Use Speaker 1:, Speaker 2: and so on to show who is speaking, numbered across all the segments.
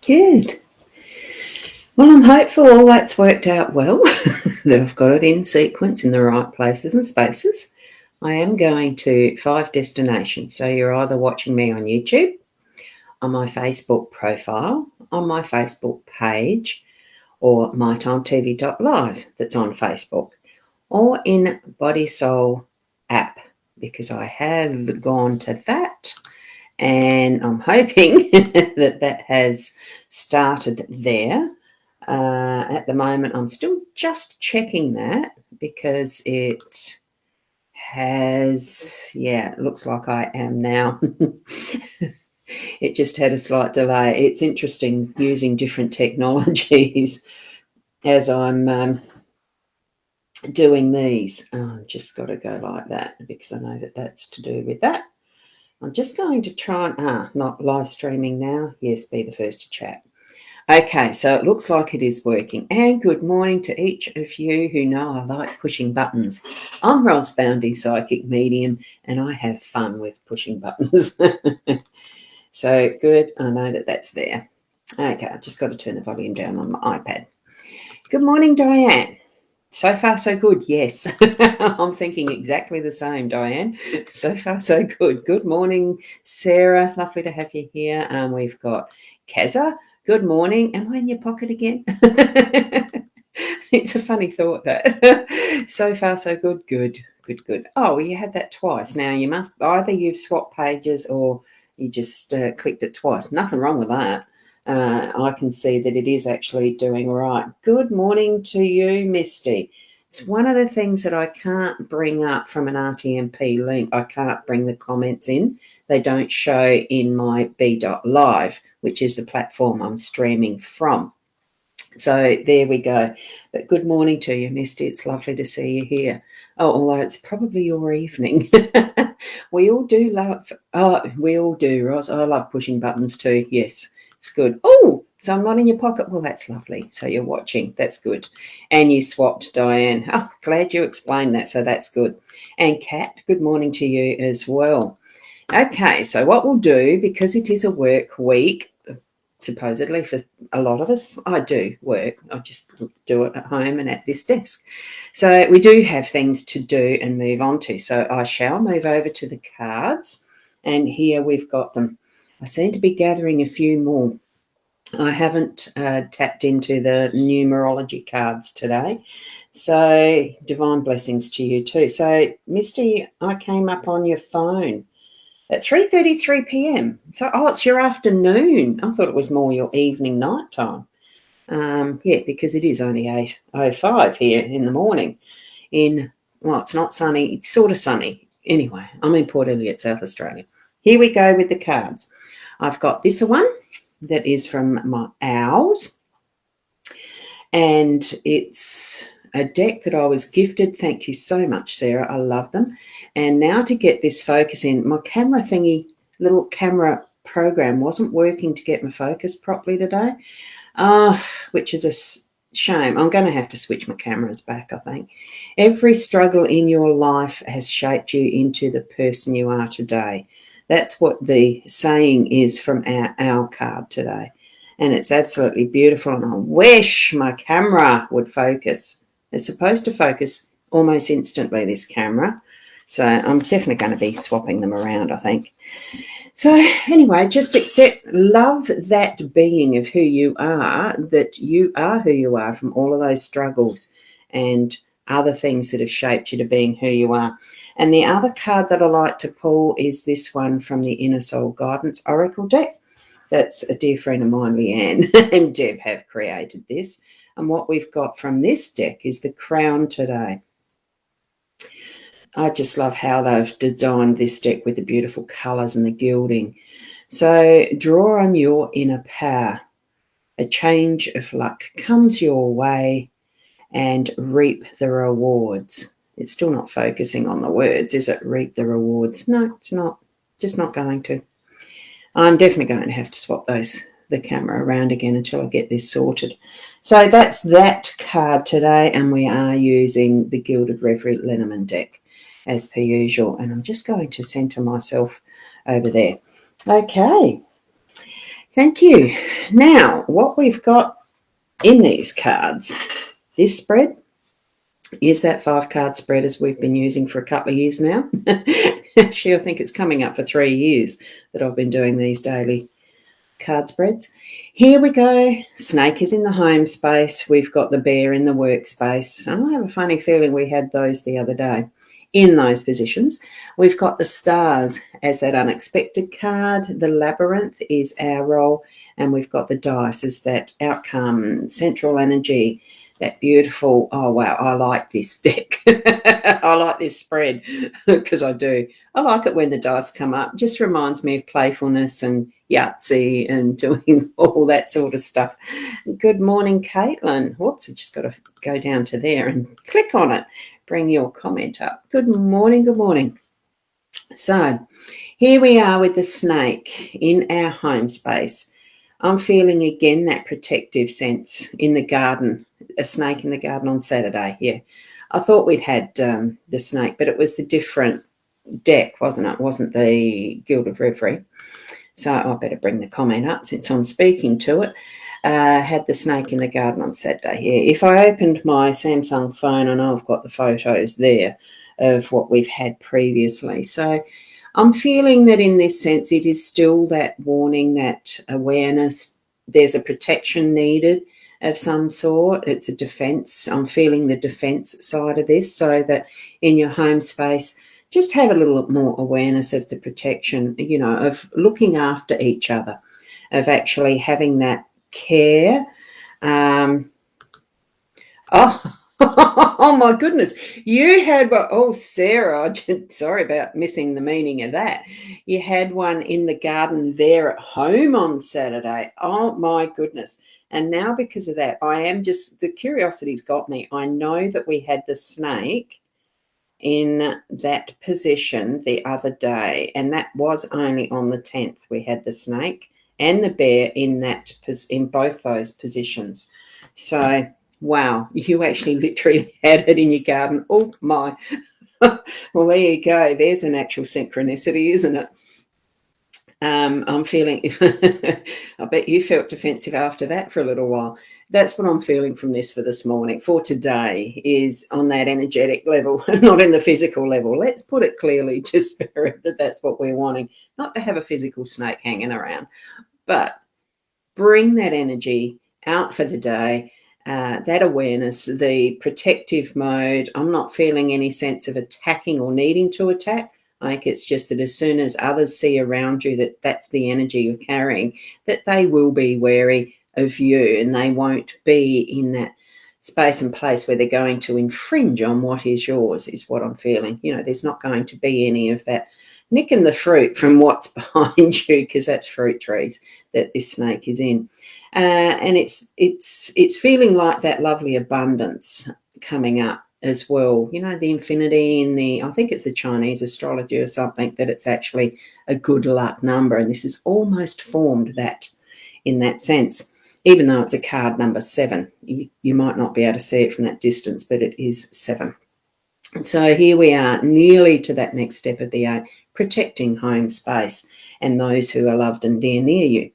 Speaker 1: Good. Well, I'm hopeful all that's worked out well, that I've got it in sequence in the right places and spaces. I am going to 5 destinations, so you're either watching me on YouTube, on my Facebook profile, on my Facebook page, or mytimetv.live that's on Facebook, or in Body Soul app, because I have gone to that, and I'm hoping that has started there. At the moment, I'm still just checking that because it has, it looks like I am now. It just had a slight delay. It's interesting using different technologies as I'm doing these. I've just got to go like that because I know that that's to do with that. I'm just going to try and, not live streaming now. Yes, be the first to chat. Okay, so it looks like it is working. And good morning to each of you who know I like pushing buttons. I'm Ros Boundy, Psychic Medium, and I have fun with pushing buttons. So good, I know that that's there. Okay, I've just got to turn the volume down on my iPad. Good morning, Diane. So far, so good, yes. I'm thinking exactly the same, Diane. So far, so good. Good morning, Sarah. Lovely to have you here. We've got Kaza. Good morning. Am I in your pocket again? It's a funny thought, that. So far, so good. Good. Oh, well, you had that twice. Now, you must either you've swapped pages or you just clicked it twice. Nothing wrong with that. I can see that it is actually doing right. Good morning to you, Misty. It's one of the things that I can't bring up from an RTMP link. I can't bring the comments in. They don't show in my B.live, which is the platform I'm streaming from. So there we go. But good morning to you, Misty. It's lovely to see you here. Oh, although it's probably your evening. We all do, Roz. I love pushing buttons too. Yes, it's good. Oh, so I'm not in your pocket. Well, that's lovely. So you're watching. That's good. And you swapped, Diane. Oh, glad you explained that. So that's good. And Kat, good morning to you as well. Okay, so what we'll do, because it is a work week, supposedly for a lot of us, I do work. I just do it at home and at this desk. So we do have things to do and move on to. So I shall move over to the cards, and here we've got them. I seem to be gathering a few more. I haven't tapped into the numerology cards today. So divine blessings to you too. So Misty, I came up on your phone at 3:33 p.m. So, it's your afternoon. I thought it was more your evening, night time. Because it is only 8:05 here in the morning. It's not sunny. It's sort of sunny. Anyway, I'm in Port Elliot, South Australia. Here we go with the cards. I've got this one that is from my Owls. And it's a deck that I was gifted. Thank you so much, Sarah. I love them. And now to get this focus in, my camera thingy, little camera program wasn't working to get my focus properly today, which is a shame. I'm going to have to switch my cameras back, I think. Every struggle in your life has shaped you into the person you are today. That's what the saying is from our card today. And it's absolutely beautiful, and I wish my camera would focus. It's supposed to focus almost instantly, this camera. So I'm definitely going to be swapping them around, I think. So anyway, just accept, love that being of who you are, that you are who you are from all of those struggles and other things that have shaped you to being who you are. And the other card that I like to pull is this one from the Inner Soul Guidance Oracle deck. That's a dear friend of mine, Leanne, and Deb have created this. And what we've got from this deck is the Crown today. I just love how they've designed this deck with the beautiful colours and the gilding. So draw on your inner power. A change of luck comes your way and reap the rewards. It's still not focusing on the words, is it? Reap the rewards. No, it's not. Just not going to. I'm definitely going to have to swap the camera around again until I get this sorted. So that's that card today, and we are using the Gilded Reverie Lenormand deck as per usual. And I'm just going to centre myself over there. Okay. Thank you. Now, what we've got in these cards, this spread is that 5-card spread as we've been using for a couple of years now. Actually, I think it's coming up for 3 years that I've been doing these daily card spreads. Here we go. Snake is in the home space. We've got the bear in the workspace. And I have a funny feeling we had those the other day in those positions. We've got the stars as that unexpected card. The labyrinth is our role. And we've got the dice as that outcome, central energy, that beautiful, oh, wow, I like this deck. I like this spread because I do. I like it when the dice come up. It just reminds me of playfulness and Yahtzee and doing all that sort of stuff. Good morning, Caitlin. Whoops, I just got to go down to there and click on it. Bring your comment up. Good morning, good morning. So here we are with the snake in our home space. I'm feeling again that protective sense in the garden, a snake in the garden on Saturday. Yeah, I thought we'd had the snake, but it was the different deck, wasn't it? It wasn't the Gilded Reverie. So I better bring the comment up since I'm speaking to it. Had the snake in the garden on Saturday. Yeah, if I opened my Samsung phone, I know I've got the photos there of what we've had previously. So I'm feeling that in this sense, it is still that warning, that awareness. There's a protection needed of some sort. It's a defense. I'm feeling the defense side of this, so that in your home space, just have a little more awareness of the protection, you know, of looking after each other, of actually having that care. Oh my goodness, you had one. Oh, Sarah, sorry about missing the meaning of that. You had one in the garden there at home on Saturday. Oh my goodness. And now because of that, I am just, the curiosity's got me. I know that we had the snake in that position the other day, and that was only on the 10th. We had the snake and the bear in both those positions. So wow, you actually literally had it in your garden. Oh my. Well, there you go. There's an actual synchronicity, isn't it? I'm feeling, I bet you felt defensive after that for a little while. That's what I'm feeling from this for this morning, for today, is on that energetic level, not in the physical level. Let's put it clearly to spirit that that's what we're wanting, not to have a physical snake hanging around, but bring that energy out for the day, that awareness, the protective mode. I'm not feeling any sense of attacking or needing to attack. Like, it's just that as soon as others see around you that that's the energy you're carrying, that they will be wary of you and they won't be in that space and place where they're going to infringe on what is yours, is what I'm feeling. You know, there's not going to be any of that nicking the fruit from what's behind you, because that's fruit trees that this snake is in. And it's feeling like that lovely abundance coming up as well. You know, the infinity in the, I think it's the Chinese astrology or something, that it's actually a good luck number. And this has almost formed that in that sense, even though it's a card number 7. You might not be able to see it from that distance, but it is 7. So here we are, nearly to that next step of the 8, protecting home space and those who are loved and dear near you.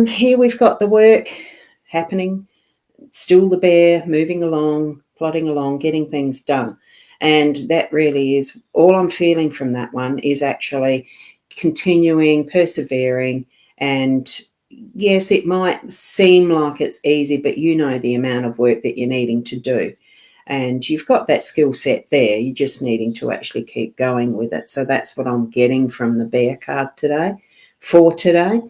Speaker 1: Here we've got the work happening, still the bear moving along, plodding along, getting things done. And that really is all I'm feeling from that one, is actually continuing, persevering. And yes, it might seem like it's easy, but you know the amount of work that you're needing to do. And you've got that skill set there. You're just needing to actually keep going with it. So that's what I'm getting from the bear card today, for today.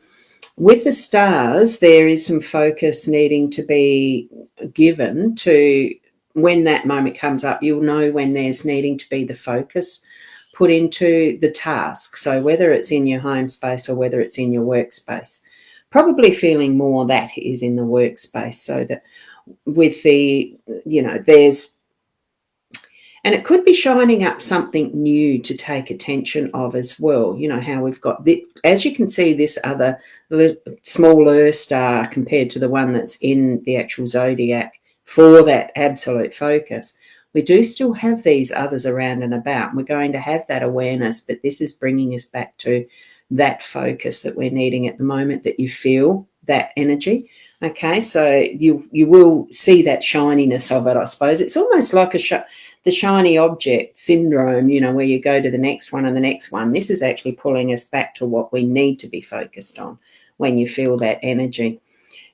Speaker 1: With the stars, there is some focus needing to be given to, when that moment comes up, you'll know when there's needing to be the focus put into the task. So whether it's in your home space or whether it's in your workspace, probably feeling more that is in the workspace, so that with the, you know, there's, and it could be shining up something new to take attention of as well. You know, how we've got, as you can see, this other smaller star compared to the one that's in the actual zodiac for that absolute focus. We do still have these others around and about. We're going to have that awareness, but this is bringing us back to that focus that we're needing at the moment, that you feel that energy. Okay, so you will see that shininess of it, I suppose. It's almost like the shiny object syndrome, where you go to the next one and the next one. This is actually pulling us back to what we need to be focused on when you feel that energy.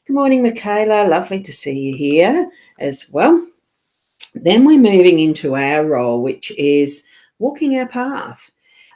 Speaker 1: Good morning, Michaela. Lovely to see you here as well. Then we're moving into our role, which is walking our path.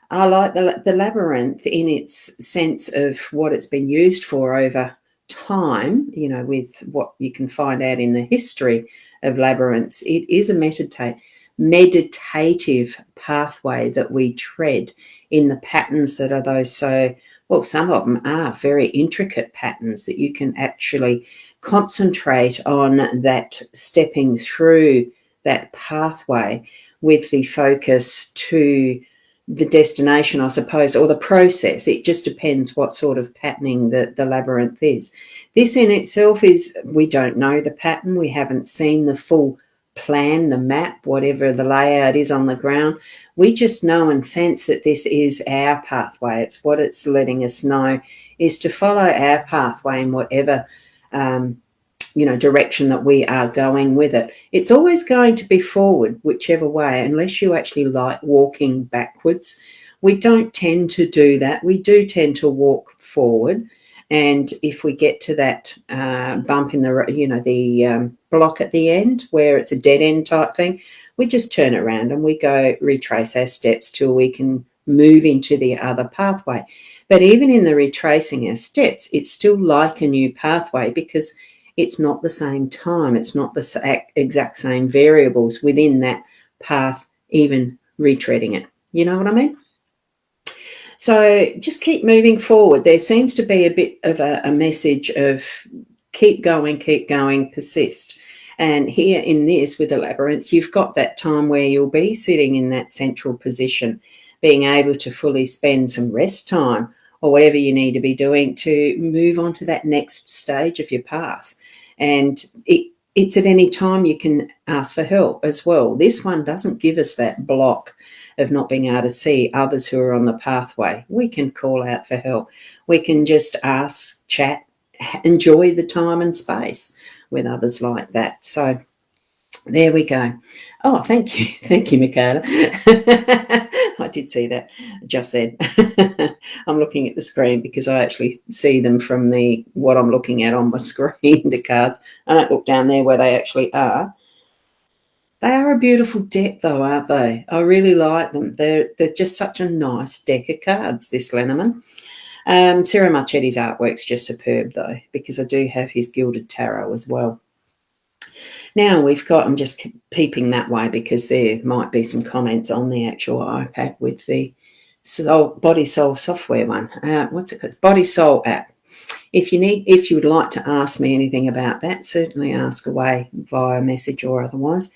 Speaker 1: I like the labyrinth in its sense of what it's been used for over time, with what you can find out in the history of labyrinths. It is a meditative pathway that we tread in the patterns that are those some of them are very intricate patterns that you can actually concentrate on, that stepping through that pathway with the focus to the destination, I suppose, or the process. It just depends what sort of patterning the labyrinth is. This in itself we don't know the pattern. We haven't seen the full plan, the map, whatever the layout is on the ground. We just know and sense that this is our pathway. It's what it's letting us know is to follow our pathway in whatever direction that we are going with it. It's always going to be forward, whichever way, unless you actually like walking backwards. We don't tend to do that. We do tend to walk forward. And if we get to that bump in the block at the end where it's a dead end type thing, we just turn around and we go retrace our steps till we can move into the other pathway. But even in the retracing our steps, it's still like a new pathway, because it's not the same time. It's not the exact same variables within that path, even retreading it. You know what I mean? So just keep moving forward. There seems to be a bit of a message of keep going, persist. And here in this, with the labyrinth, you've got that time where you'll be sitting in that central position, being able to fully spend some rest time or whatever you need to be doing to move on to that next stage of your path. And it's at any time you can ask for help as well. This one doesn't give us that block of not being able to see others who are on the pathway. We can call out for help. We can just ask, chat, enjoy the time and space with others like that. So there we go. Oh, thank you. Thank you, Michaela. I did see that just then. I'm looking at the screen because I actually see them from what I'm looking at on my screen, the cards. I don't look down there where they actually are. They are a beautiful deck, though, aren't they? I really like them. They're just such a nice deck of cards, this Lenormand. Sarah Marchetti's artwork's just superb, though, because I do have his Gilded Tarot as well. Now I'm just peeping that way because there might be some comments on the actual iPad with the Body Soul software one. What's it called? It's Body Soul app. If you would like to ask me anything about that, certainly ask away via message or otherwise.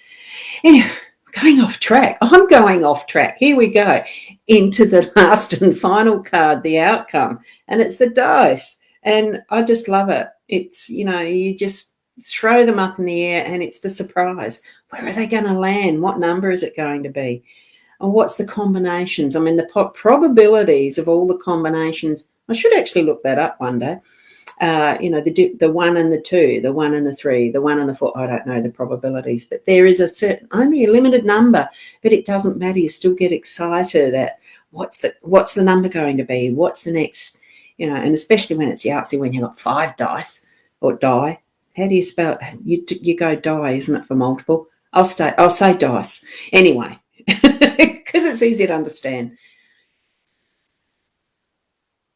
Speaker 1: Anyway, going off track. I'm going off track. Here we go into the last and final card, the outcome, and it's the dice. And I just love it. It's, you just throw them up in the air and it's the surprise. Where are they going to land? What number is it going to be? Or what's the combinations? I mean, the probabilities of all the combinations. I should actually look that up one day. The 1 and the 2, the 1 and the 3, the 1 and the 4. I don't know the probabilities, but there is only a limited number, but it doesn't matter. You still get excited at what's the number going to be? What's the next, and especially when it's Yahtzee, when you've got 5 dice or die. How do you spell it? You go die, isn't it, for multiple? I'll say dice. Anyway, because it's easy to understand.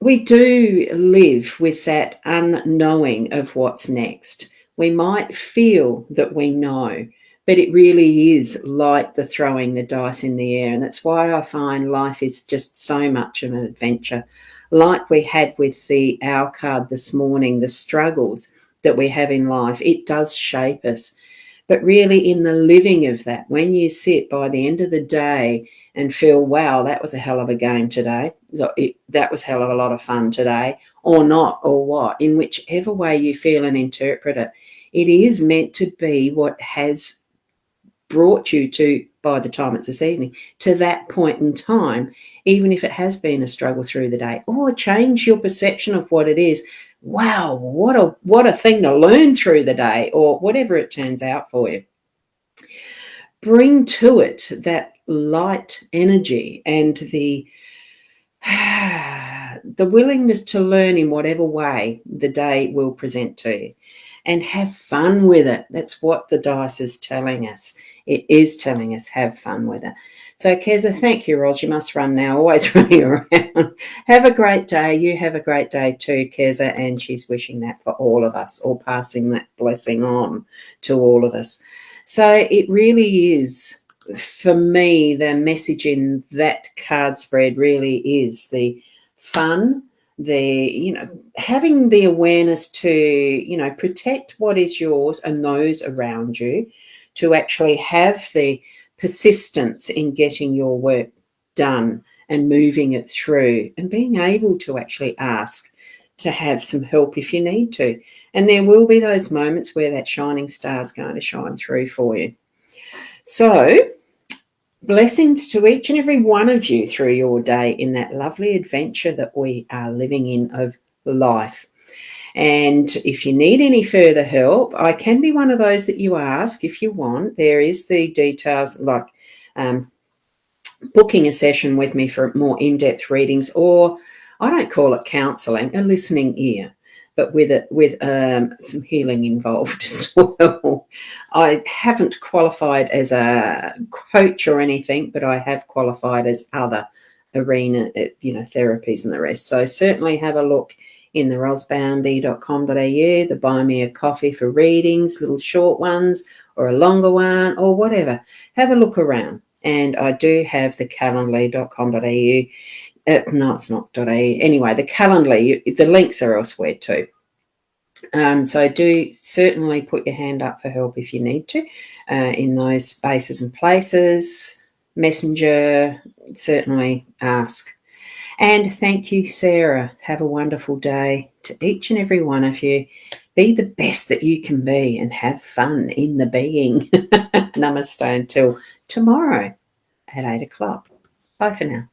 Speaker 1: We do live with that unknowing of what's next. We might feel that we know, but it really is like the throwing the dice in the air. And that's why I find life is just so much of an adventure. Like we had with the Owl card this morning, the struggles that we have in life, it does shape us. But really in the living of that, when you sit by the end of the day and feel, wow, that was a hell of a game today, that was a hell of a lot of fun today, or not, or what, in whichever way you feel and interpret it, it is meant to be what has brought you to, by the time it's this evening, to that point in time, even if it has been a struggle through the day, or change your perception of what it is. Wow, what a thing to learn through the day, or whatever it turns out for you. Bring to it that light energy and the willingness to learn in whatever way the day will present to you, and have fun with it. That's what the dice is telling us. It is telling us have fun with it. So, Keza, thank you, Ros. You must run now, always running around. Have a great day. You have a great day too, Keza, and she's wishing that for all of us, or passing that blessing on to all of us. So it really is, for me, the message in that card spread really is the fun, having the awareness to, protect what is yours and those around you, to actually have the persistence in getting your work done and moving it through, and being able to actually ask to have some help if you need to. And there will be those moments where that shining star is going to shine through for you. So, blessings to each and every one of you through your day in that lovely adventure that we are living in of life. And if you need any further help, I can be one of those that you ask if you want. There is the details, like booking a session with me for more in-depth readings, or I don't call it counselling, a listening ear, but with some healing involved as well. I haven't qualified as a coach or anything, but I have qualified as other arena, therapies and the rest. So certainly have a look in the rosboundy.com.au, the buy me a coffee for readings, little short ones or a longer one or whatever. Have a look around. And I do have the calendly.com.au. No, it's not .au. Anyway, the Calendly, the links are elsewhere too. So do certainly put your hand up for help if you need to in those spaces and places. Messenger, certainly ask. And thank you, Sarah. Have a wonderful day to each and every one of you. Be the best that you can be and have fun in the being. Namaste until tomorrow at 8 o'clock. Bye for now.